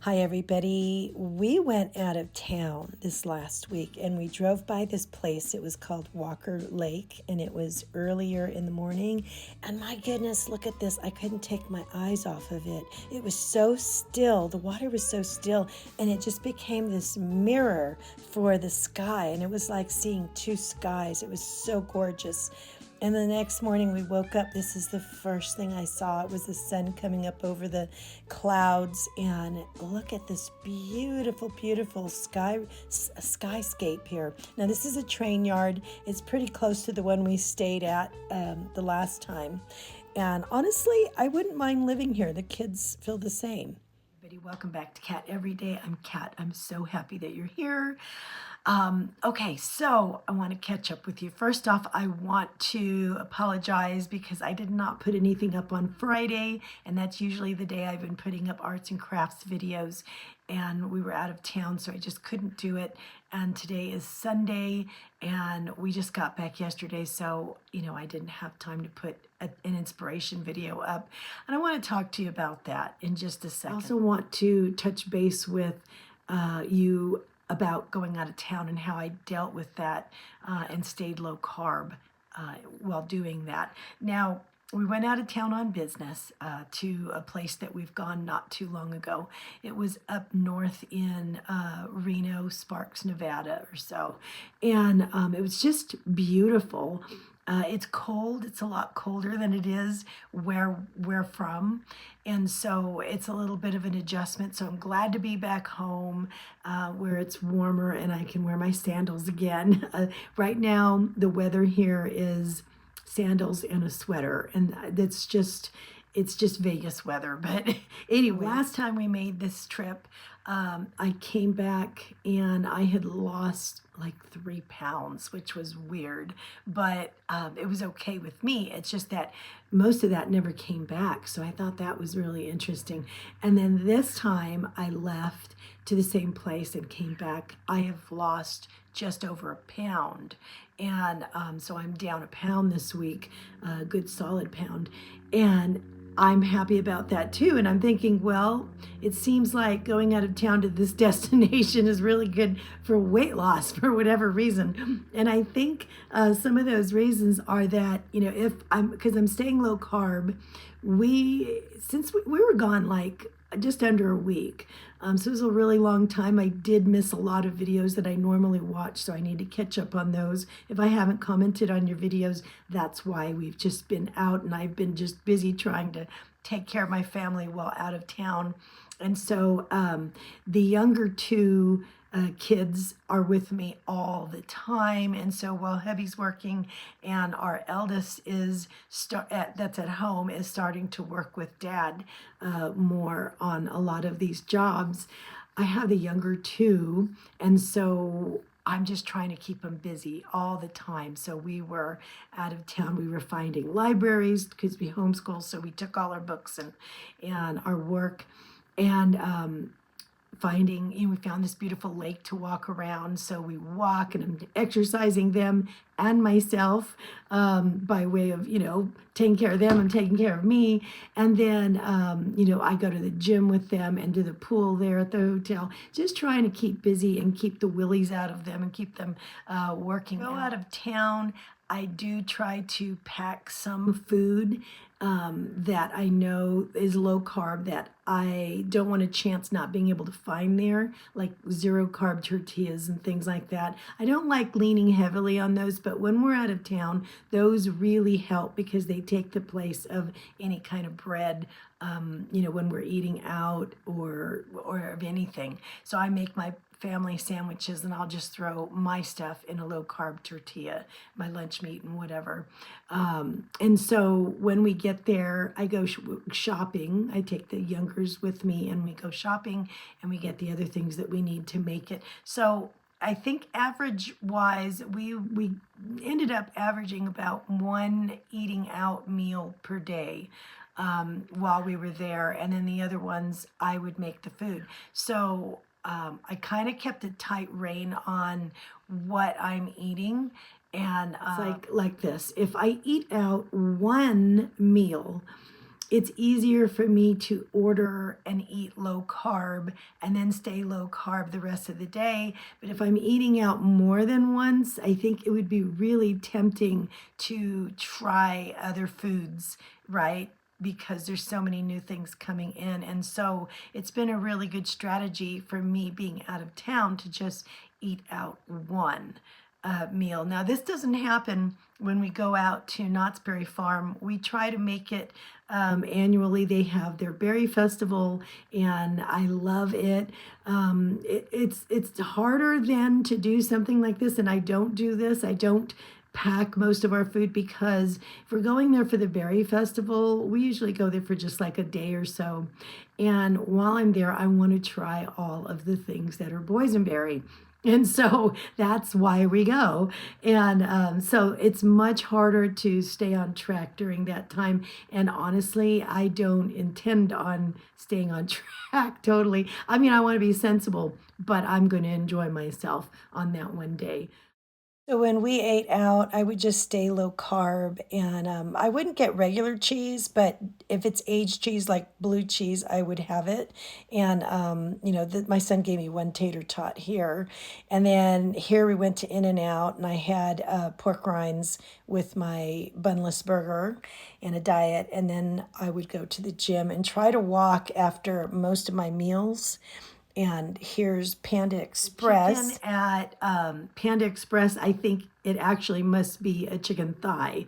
Hi, everybody. We went out of town this last week and we drove by this place. It was called Walker Lake and it was earlier in the morning. And my goodness, look at this. I couldn't take my eyes off of it. It was so still. The water was so still and it just became this mirror for the sky. And it was like seeing two skies. It was so gorgeous. And the next morning we woke up. This is the first thing I saw. It was the sun coming up over the clouds. And look at this beautiful, beautiful skyscape here. Now this is a train yard. It's pretty close to the one we stayed at the last time. And honestly, I wouldn't mind living here. The kids feel the same. Everybody, welcome back to Cat Every Day. I'm Cat. I'm so happy that you're here. Okay, so I want to catch up with you. First off, I want to apologize because I did not put anything up on Friday, and that's usually the day I've been putting up arts and crafts videos, and we were out of town, so I just couldn't do it. And today is Sunday, and we just got back yesterday, so, I didn't have time to put an inspiration video up. And I want to talk to you about that in just a second. I also want to touch base with you about going out of town and how I dealt with that and stayed low carb while doing that. Now, we went out of town on business to a place that we've gone not too long ago. It was up north in Reno, Sparks, Nevada or so. And it was just beautiful. It's cold. It's a lot colder than it is where we're from. And so it's a little bit of an adjustment. So I'm glad to be back home where it's warmer and I can wear my sandals again. Right now, the weather here is sandals and a sweater. And it's just Vegas weather. But anyway, last time we made this trip, I came back and I had lost like 3 pounds, which was weird, but it was okay with me. It's just that most of that never came back. So I thought that was really interesting. And then this time I left to the same place and came back. I have lost just over 1 pound. And so I'm down 1 pound this week, a good solid pound. And I'm happy about that too. And I'm thinking, well, it seems like going out of town to this destination is really good for weight loss for whatever reason. And I think some of those reasons are that, because I'm staying low carb, since we were gone like just under a week. So it was a really long time. I did miss a lot of videos that I normally watch, so I need to catch up on those. If I haven't commented on your videos, that's why. We've just been out and I've been just busy trying to take care of my family while out of town. And so the younger two kids are with me all the time, and so while Hubby's working and our eldest is that's at home is starting to work with Dad more on a lot of these jobs, I have the younger two, and so I'm just trying to keep them busy all the time. So we were out of town. We were finding libraries because we homeschool, so we took all our books and our work, and we found this beautiful lake to walk around. So we walk and I'm exercising them and myself by way of, taking care of them and taking care of me. And then, I go to the gym with them and to the pool there at the hotel, just trying to keep busy and keep the willies out of them and keep them working. Go out of town. I do try to pack some food that I know is low carb that I don't want to chance not being able to find there, like 0 carb tortillas and things like that. I don't like leaning heavily on those, but when we're out of town, those really help because they take the place of any kind of bread, when we're eating out or of anything. So I make my family sandwiches and I'll just throw my stuff in a low carb tortilla, my lunch meat and whatever. And so when we get there, I go shopping. I take the youngers with me and we go shopping and we get the other things that we need to make it. So I think average wise, we ended up averaging about 1 eating out meal per day while we were there. And then the other ones, I would make the food. So I kind of kept a tight rein on what I'm eating. And it's like this. If I eat out one meal it's easier for me to order and eat low carb and then stay low carb the rest of the day. But if I'm eating out more than once, I think it would be really tempting to try other foods, right? Because there's so many new things coming in. And so it's been a really good strategy for me being out of town to just eat out one meal. Now, this doesn't happen when we go out to Knott's Berry Farm. We try to make it annually. They have their berry festival, and I love it. It's harder than to do something like this, and I don't do this. I don't pack most of our food because if we're going there for the berry festival, we usually go there for just like a day or so. And while I'm there, I want to try all of the things that are boysenberry. And so that's why we go. And so it's much harder to stay on track during that time. And honestly, I don't intend on staying on track totally. I mean, I want to be sensible, but I'm going to enjoy myself on that one day. So when we ate out, I would just stay low carb, and I wouldn't get regular cheese, but if it's aged cheese like blue cheese, I would have it. And my son gave me one tater tot here, and then here we went to In and Out, and I had pork rinds with my bunless burger and a diet, and then I would go to the gym and try to walk after most of my meals. And here's Panda Express. Chicken at Panda Express, I think it actually must be a chicken thigh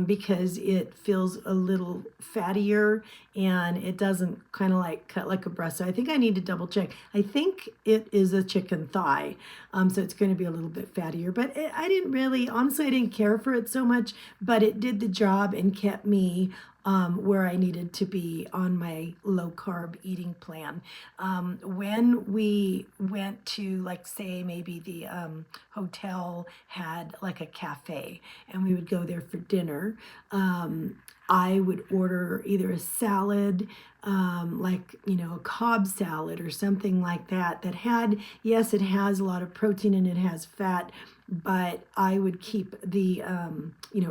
because it feels a little fattier and it doesn't kind of like cut like a breast. So I think I need to double check. I think it is a chicken thigh. So it's going to be a little bit fattier. But I didn't really, honestly, I didn't care for it so much, but it did the job and kept me where I needed to be on my low carb eating plan. When we went to, like, say, maybe the hotel had like a cafe and we would go there for dinner, I would order either a salad, a Cobb salad or something like that, that had, yes, it has a lot of protein and it has fat, but I would keep the,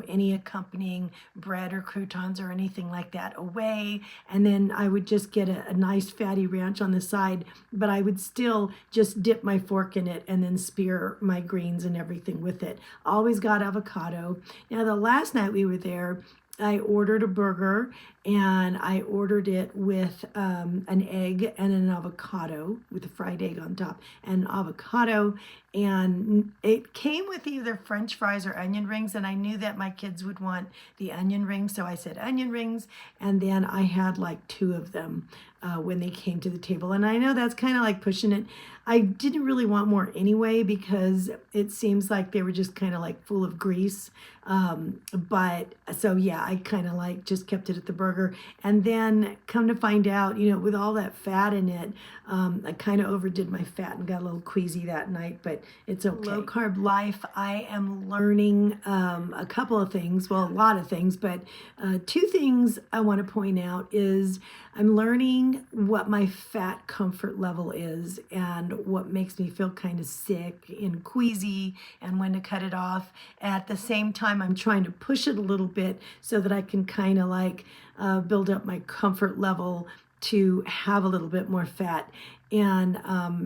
any accompanying bread or croutons or anything like that away. And then I would just get a nice fatty ranch on the side, but I would still just dip my fork in it and then spear my greens and everything with it. Always got avocado. Now, the last night we were there, I ordered a burger and I ordered it with an egg and an avocado with a fried egg on top and avocado. And it came with either French fries or onion rings. And I knew that my kids would want the onion rings. So I said onion rings. And then I had like two of them when they came to the table. And I know that's kind of like pushing it. I didn't really want more anyway because it seems like they were just kind of like full of grease. But so yeah, I kind of like just kept it at the burger. And then come to find out, with all that fat in it, I kind of overdid my fat and got a little queasy that night, but it's okay. Low carb life, I am learning a couple of things, well, a lot of things, but two things I want to point out is I'm learning what my fat comfort level is and what makes me feel kind of sick and queasy and when to cut it off. At the same time, I'm trying to push it a little bit so that I can kind of like build up my comfort level to have a little bit more fat. And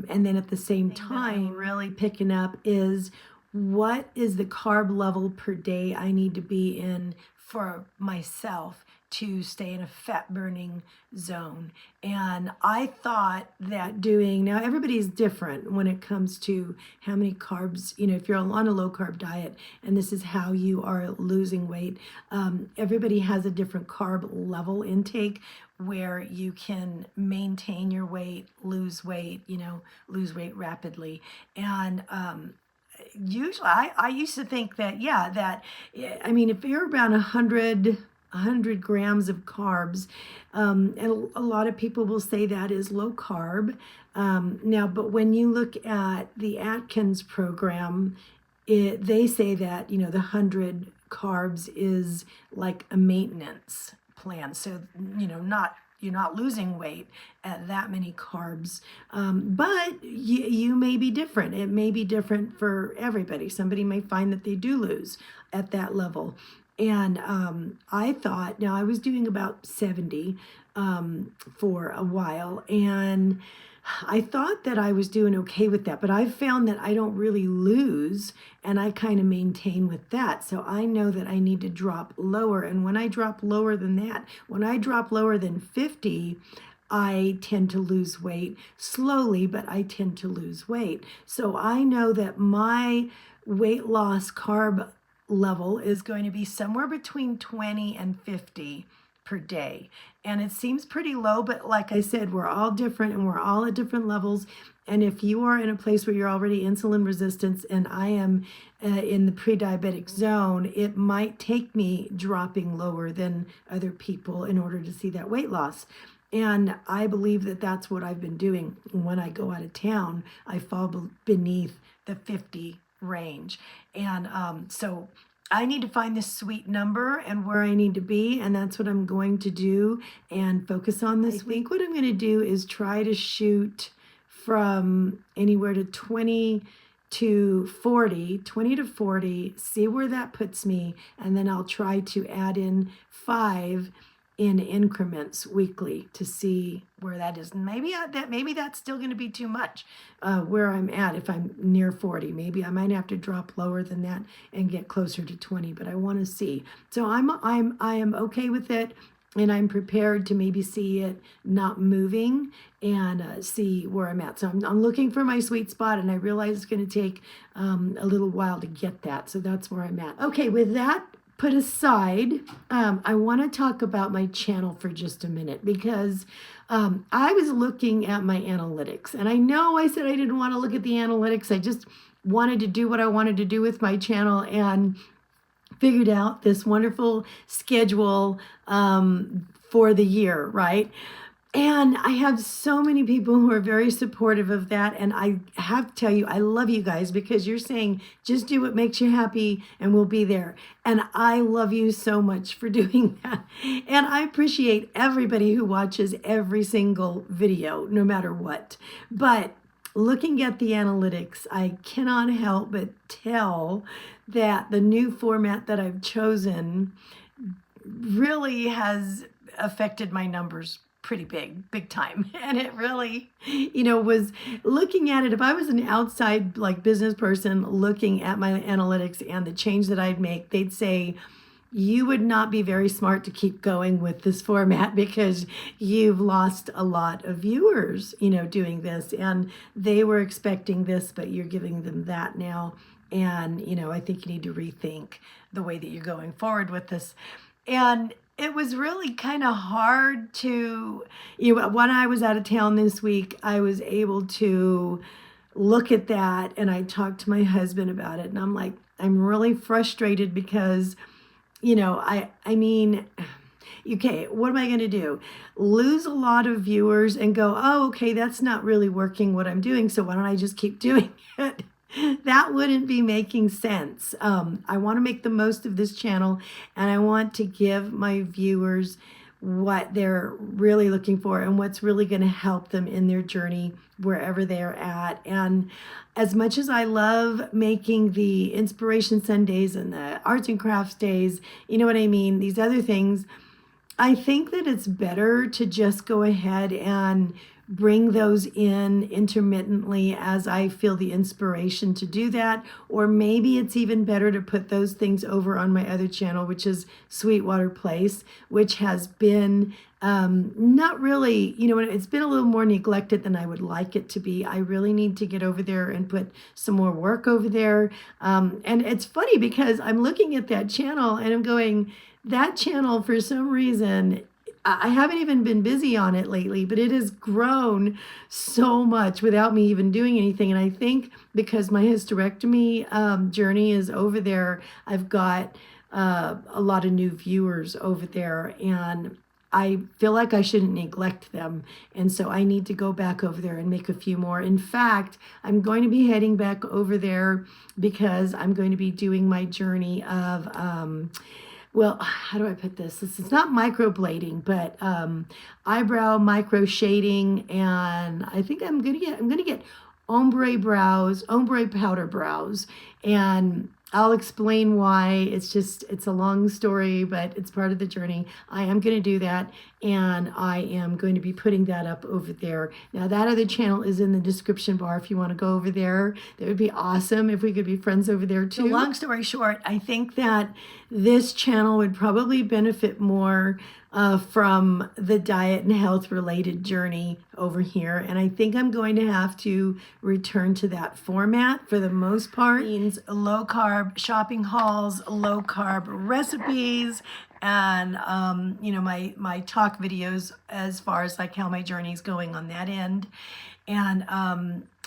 then at the same time, really picking up is what is the carb level per day I need to be in for myself to stay in a fat burning zone. And I thought that now everybody's different when it comes to how many carbs, if you're on a low carb diet and this is how you are losing weight, everybody has a different carb level intake where you can maintain your weight, lose weight rapidly. And usually I used to think that, if you're around 100 grams of carbs, and a lot of people will say that is low carb. Now, but when you look at the Atkins program, they say that, the 100 carbs is like a maintenance plan. So, you're not losing weight at that many carbs. But you may be different. It may be different for everybody. Somebody may find that they do lose at that level. And I thought, now I was doing about 70 for a while, and I thought that I was doing okay with that, but I've found that I don't really lose and I kind of maintain with that. So I know that I need to drop lower. And when I drop lower than that, when I drop lower than 50, I tend to lose weight slowly, but I tend to lose weight. So I know that my weight loss carb level is going to be somewhere between 20 and 50 per day. And it seems pretty low, but like I said, we're all different and we're all at different levels. And if you are in a place where you're already insulin resistant and I am in the pre-diabetic zone, it might take me dropping lower than other people in order to see that weight loss. And I believe that that's what I've been doing. When I go out of town, I fall beneath the 50 range. And so I need to find this sweet number and where I need to be, and that's what I'm going to do and focus on this week. What I'm going to do is try to shoot from anywhere to 20 to 40, see where that puts me, and then I'll try to add in 5 in increments weekly to see where that is. And maybe that's still going to be too much where I'm at. If I'm near 40, maybe I might have to drop lower than that and get closer to 20, but I want to see. So I am okay with it, and I'm prepared to maybe see it not moving and see where I'm at. So I'm looking for my sweet spot, and I realize it's going to take a little while to get that. So that's where I'm at. Okay, with that put aside, I want to talk about my channel for just a minute, because I was looking at my analytics, and I know I said I didn't want to look at the analytics. I just wanted to do what I wanted to do with my channel, and figured out this wonderful schedule for the year, right? And I have so many people who are very supportive of that. And I have to tell you, I love you guys, because you're saying, just do what makes you happy and we'll be there. And I love you so much for doing that. And I appreciate everybody who watches every single video, no matter what. But looking at the analytics, I cannot help but tell that the new format that I've chosen really has affected my numbers pretty big time. And it really, was looking at it, if I was an outside business person looking at my analytics and the change that I'd make, they'd say, you would not be very smart to keep going with this format, because you've lost a lot of viewers, doing this, and they were expecting this, but you're giving them that now. And, I think you need to rethink the way that you're going forward with this. And it was really kind of hard to, when I was out of town this week, I was able to look at that, and I talked to my husband about it, and I'm like, I'm really frustrated because, I mean, okay, what am I going to do? Lose a lot of viewers and go, oh, okay, that's not really working what I'm doing, so why don't I just keep doing it? That wouldn't be making sense. I want to make the most of this channel, and I want to give my viewers what they're really looking for and what's really going to help them in their journey wherever they're at. And as much as I love making the Inspiration Sundays and the Arts and Crafts Days, you know what I mean, these other things, I think that it's better to just go ahead and bring those in intermittently as I feel the inspiration to do that. Or maybe it's even better to put those things over on my other channel, which is Sweetwater Place, which has been not really, it's been a little more neglected than I would like it to be. I really need to get over there and put some more work over there. And it's funny because I'm looking at that channel and I'm going, that channel for some reason, I haven't even been busy on it lately, but it has grown so much without me even doing anything. And I think because my hysterectomy journey is over there, I've got a lot of new viewers over there, and I feel like I shouldn't neglect them. And so I need to go back over there and make a few more. In fact, I'm going to be heading back over there because I'm going to be doing my journey of well, how do I put this? This is not microblading, but eyebrow micro shading, and I think I'm gonna get ombre brows, ombre powder brows, and I'll explain why. It's a long story, but it's part of the journey. I am going to do that, and I am going to be putting that up over there. Now, that other channel is in the description bar if you want to go over there. That would be awesome if we could be friends over there too. So long story short, I think that this channel would probably benefit more from the diet and health related journey over here. And I think I'm going to have to return to that format for the most part. It means low carb shopping hauls, low carb recipes, and my talk videos as far as like how my journey is going on that end. And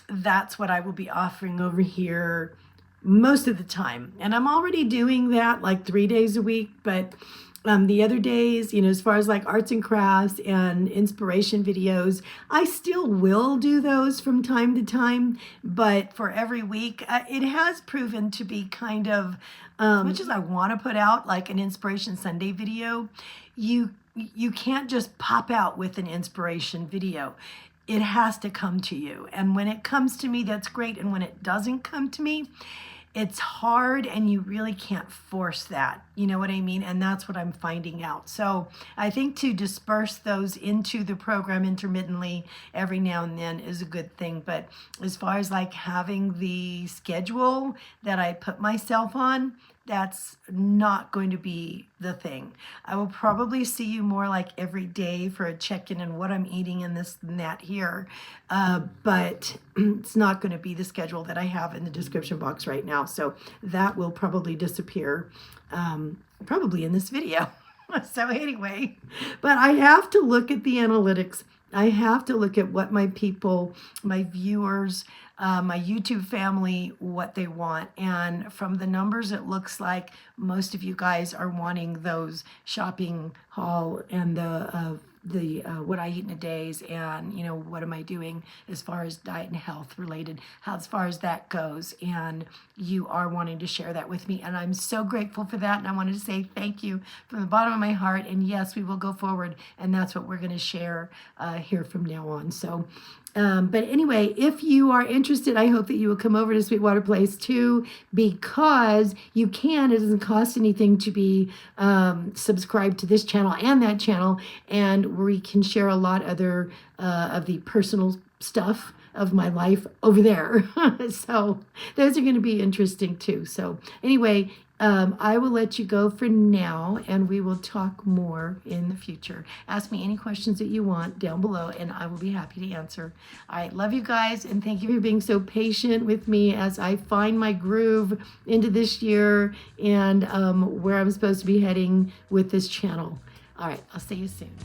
that's what I will be offering over here most of the time. And I'm already doing that like 3 days a week, but the other days, as far as like arts and crafts and inspiration videos, I still will do those from time to time. But for every week, it has proven to be kind of, as much as I want to put out like an Inspiration Sunday video, you can't just pop out with an inspiration video. It has to come to you. And when it comes to me, that's great. And when it doesn't come to me, it's hard, and you really can't force that. You know what I mean? And that's what I'm finding out. So I think to disperse those into the program intermittently every now and then is a good thing. But as far as like having the schedule that I put myself on, that's not going to be the thing. I will probably see you more like every day for a check-in and what I'm eating and this and that here. But it's not going to be the schedule that I have in the description box right now. So that will probably disappear, probably in this video. So anyway, but I have to look at the analytics. I have to look at what my people, my viewers, my YouTube family, what they want. And from the numbers, it looks like most of you guys are wanting those shopping haul and the what I eat in a days, and what am I doing as far as diet and health related, as far as that goes. And you are wanting to share that with me, and I'm so grateful for that. And I wanted to say thank you from the bottom of my heart. And yes, we will go forward, and that's what we're going to share here from now on. So but anyway, if you are interested, I hope that you will come over to Sweetwater Place too, because you can. It doesn't cost anything to be subscribed to this channel and that channel, and we can share a lot other of the personal stuff of my life over there. So those are going to be interesting too. So anyway, I will let you go for now, and we will talk more in the future. Ask me any questions that you want down below, and I will be happy to answer. All right, love you guys, and thank you for being so patient with me as I find my groove into this year and where I'm supposed to be heading with this channel. All right, I'll see you soon.